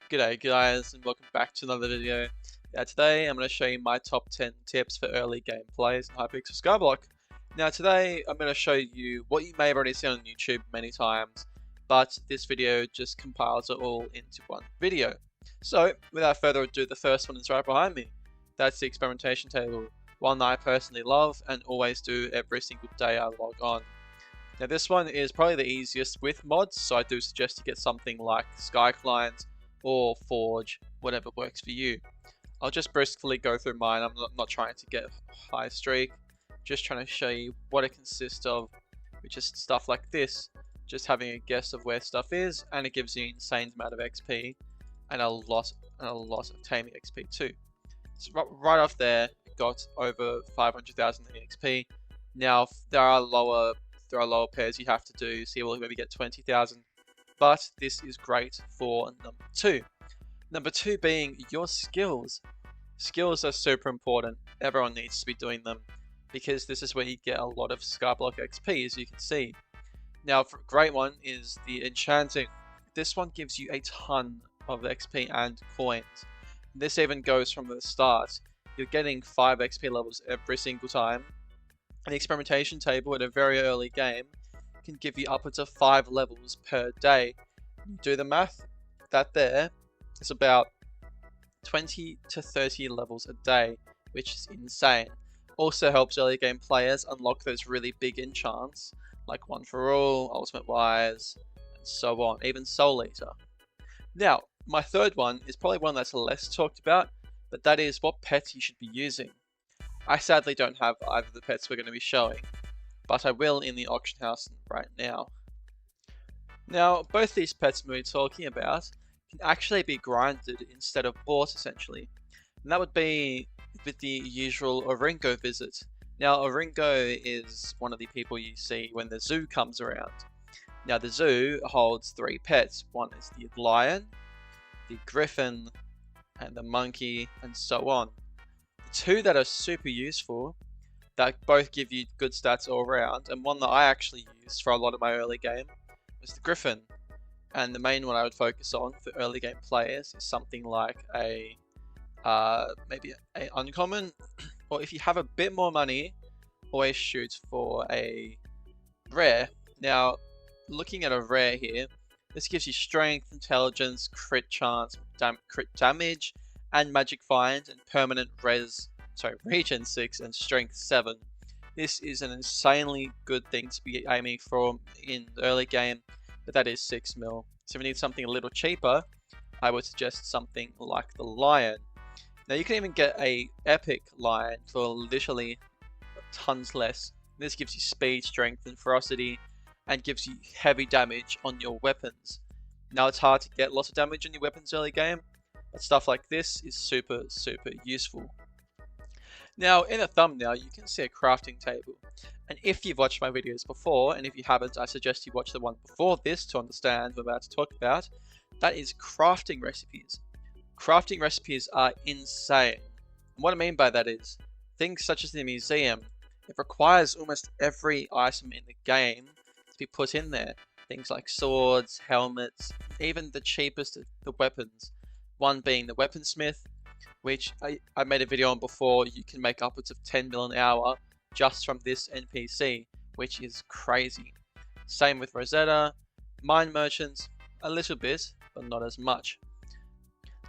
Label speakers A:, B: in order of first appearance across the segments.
A: G'day guys and welcome back to another video. Today I'm going to show you my top 10 tips for early game plays in Hypixel Skyblock. Now today I'm going to show you what you may have already seen on YouTube many times, but this video just compiles it all into one video. So without further ado, the first one is right behind me. That's the experimentation table, one that I personally love and always do every single day I log on. Now this one is probably the easiest with mods, so I do suggest you get something like Sky Client or Forge, whatever works for you. I'll just briskly go through mine. I'm not trying to get a high streak, just trying to show you what it consists of, which is stuff like this, just having a guess of where stuff is, and it gives you an insane amount of XP and a lot of taming XP too. So right off there, got over 500,000 XP. Now there are lower pairs you have to do, so you will maybe get 20,000. But this is great for number 2. Number 2 being your skills. Skills are super important. Everyone needs to be doing them because this is where you get a lot of Skyblock XP, as you can see. Now, a great one is the enchanting. This one gives you a ton of XP and coins. This even goes from the start. You're getting 5 XP levels every single time. An experimentation table at a very early game can give you upwards of 5 levels per day. You do the math, that there is about 20 to 30 levels a day, which is insane. Also helps early game players unlock those really big enchants, like One for All, Ultimate Wise, and so on, even Soul Eater. Now, my third one is probably one that's less talked about, but that is what pets you should be using. I sadly don't have either of the pets we're going to be showing, but I will in the auction house right now. Now, both these pets we're talking about can actually be grinded instead of bought, essentially. And that would be with the usual Oringo visit. Now, Oringo is one of the people you see when the zoo comes around. Now, the zoo holds 3 pets. One is the lion, the griffin, and the monkey, and so on. The 2 that are super useful, that both give you good stats all around, and one that I actually used for a lot of my early game was the griffin. And the main one I would focus on for early game players is something like a maybe an uncommon, or if you have a bit more money, always shoot for a rare. Now, looking at a rare here, this gives you strength, intelligence, crit chance, crit damage, and magic find, and permanent regen 6 and strength 7. This is an insanely good thing to be aiming for in the early game, but that is 6 mil. So if you need something a little cheaper, I would suggest something like the lion. Now you can even get a epic lion for literally tons less. This gives you speed, strength, and ferocity, and gives you heavy damage on your weapons. Now it's hard to get lots of damage on your weapons early game, but stuff like this is super useful. Now in the thumbnail you can see a crafting table, and if you've watched my videos before, and if you haven't, I suggest you watch the one before this to understand what I'm about to talk about. That is crafting recipes. Crafting recipes are insane. And what I mean by that is, things such as the museum, it requires almost every item in the game to be put in there. Things like swords, helmets, even the cheapest of the weapons. One being the weaponsmith, which I made a video on before. You can make upwards of 10 mil an hour just from this NPC, which is crazy. Same with Rosetta, mine merchants, a little bit, but not as much.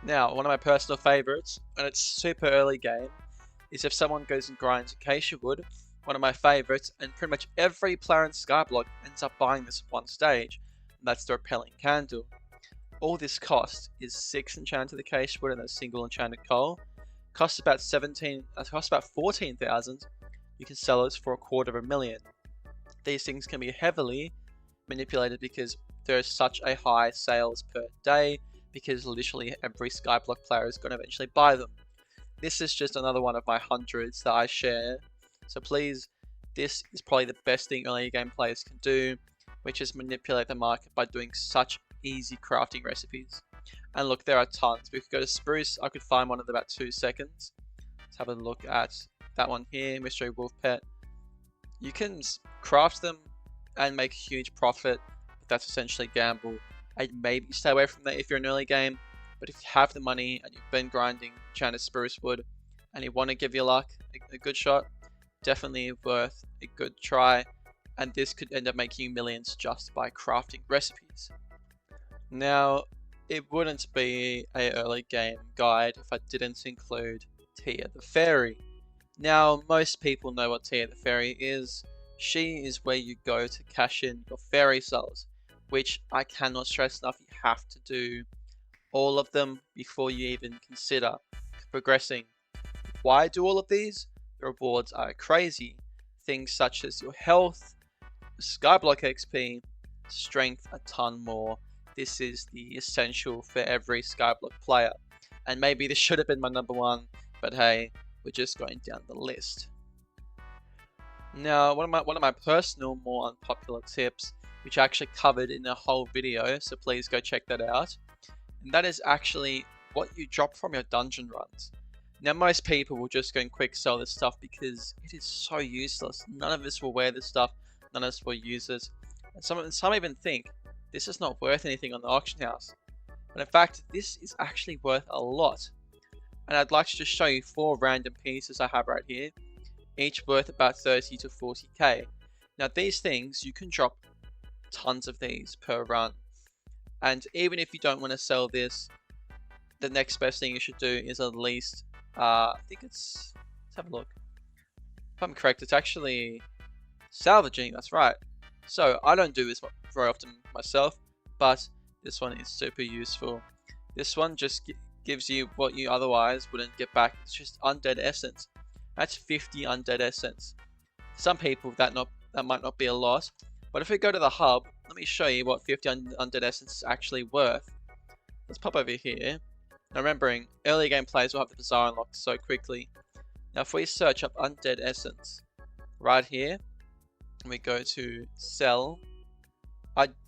A: Now, one of my personal favorites, and it's super early game, is if someone goes and grinds acacia wood. One of my favorites, and pretty much every player in Skyblock ends up buying this at one stage, and that's the repelling candle. All this cost is 6 enchanted acacia wood and a single enchanted coal. Costs about 14,000. You can sell it for $250,000. These things can be heavily manipulated because there is such a high sales per day, because literally every Skyblock player is going to eventually buy them. This is just another one of my hundreds that I share. So please, this is probably the best thing early game players can do, which is manipulate the market by doing such easy crafting recipes. And look, there are tons. We could go to Spruce. I could find one in about 2 seconds. Let's have a look at that one here, Mystery Wolf Pet. You can craft them and make a huge profit, but that's essentially gamble. I'd maybe stay away from that if you're an early game. But if you have the money and you've been grinding Chandler Spruce Wood and you want to give your luck a good shot, definitely worth a good try. And this could end up making you millions just by crafting recipes. Now, it wouldn't be a early game guide if I didn't include Tia the Fairy. Now, most people know what Tia the Fairy is. She is where you go to cash in your fairy souls, which I cannot stress enough, you have to do all of them before you even consider progressing. Why do all of these? The rewards are crazy. Things such as your health, Skyblock XP, strength, a ton more. This is the essential for every Skyblock player. And maybe this should have been my number one, but hey, we're just going down the list. Now, one of my personal, more unpopular tips, which I actually covered in a whole video, so please go check that out. And that is actually what you drop from your dungeon runs. Now, most people will just go and quick sell this stuff because it is so useless. None of us will wear this stuff, none of us will use it. And some even think this is not worth anything on the auction house. But in fact, this is actually worth a lot. And I'd like to just show you 4 random pieces I have right here, each worth about 30 to 40k. Now these things, you can drop tons of these per run. And even if you don't want to sell this, the next best thing you should do is at least, I think let's have a look. If I'm correct, it's actually salvaging, that's right. So I don't do this very often myself, but this one is super useful. This one just gives you what you otherwise wouldn't get back. It's just undead essence. That's 50 undead essence. Some people that might not be a lot, but if we go to the hub, let me show you what 50 undead essence is actually worth. Let's pop over here. Now remembering, early game players will have the bazaar unlocked so quickly. Now if we search up undead essence, right here, and we go to sell,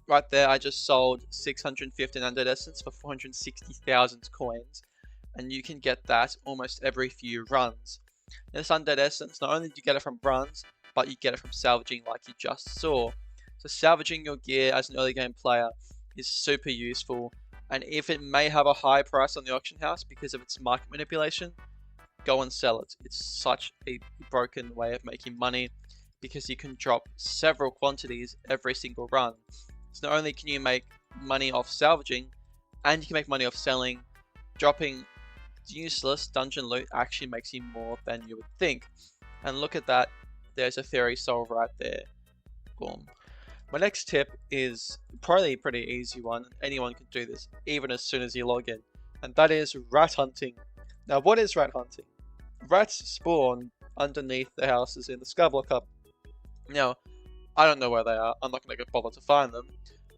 A: right there I just sold 615 undead essence for 460,000 coins, and you can get that almost every few runs. This undead essence, not only do you get it from runs, but you get it from salvaging like you just saw. So salvaging your gear as an early game player is super useful, and if it may have a high price on the auction house because of its market manipulation, go and sell it. It's such a broken way of making money because you can drop several quantities every single run. So not only can you make money off salvaging, and you can make money off selling, dropping useless dungeon loot actually makes you more than you would think. And look at that, there's a fairy soul right there. Boom. My next tip is probably a pretty easy one. Anyone can do this, even as soon as you log in. And that is rat hunting. Now what is rat hunting? Rats spawn underneath the houses in the Skyblock Hub. Now, I don't know where they are, I'm not going to bother to find them.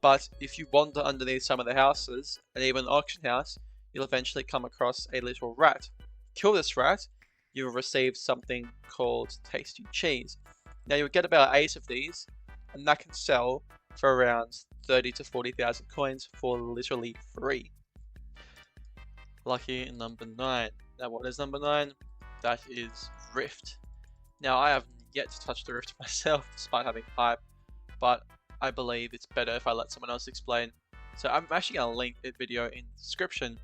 A: But if you wander underneath some of the houses, and even an auction house, you'll eventually come across a little rat. Kill this rat, you will receive something called tasty cheese. Now you'll get about 8 of these, and that can sell for around 30 to 40,000 coins for literally free. Lucky number 9. Now what is number 9? That is Rift. Now I have yet to touch the Rift myself despite having hype, but I believe it's better if I let someone else explain. So I'm actually going to link a video in the description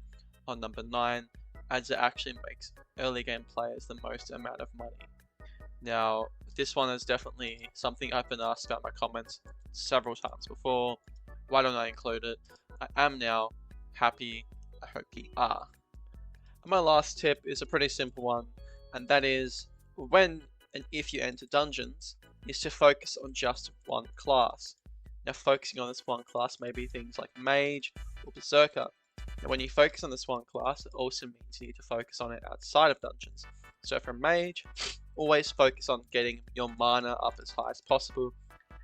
A: on number 9, as it actually makes early game players the most amount of money. Now this one is definitely something I've been asked about in my comments several times before. Why don't I include it? I am now happy. I hope you are. And my last tip is a pretty simple one, and that is when and if you enter dungeons, is to focus on just one class. Now focusing on this one class may be things like Mage or Berserker. Now when you focus on this one class, it also means you need to focus on it outside of dungeons. So for Mage, always focus on getting your mana up as high as possible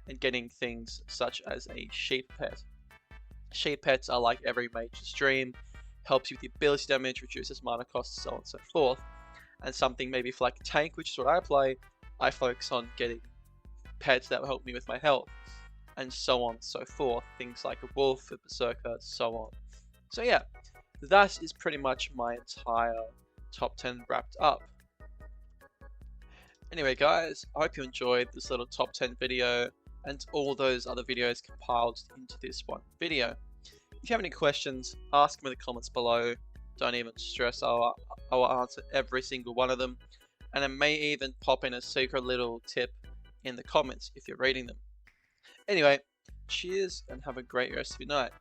A: and getting things such as a sheep pet. Sheep pets are like every mage's dream, helps you with the ability damage, reduces mana costs, so on and so forth. And something maybe for like a tank, which is what I play, I focus on getting pets that will help me with my health, and so on and so forth. Things like a wolf, a berserker, so on. So yeah, that is pretty much my entire top 10 wrapped up. Anyway guys, I hope you enjoyed this little top 10 video and all those other videos compiled into this one video. If you have any questions, ask them in the comments below. Don't even stress, I'll answer every single one of them. And I may even pop in a secret little tip in the comments if you're reading them. Anyway, cheers and have a great rest of your night.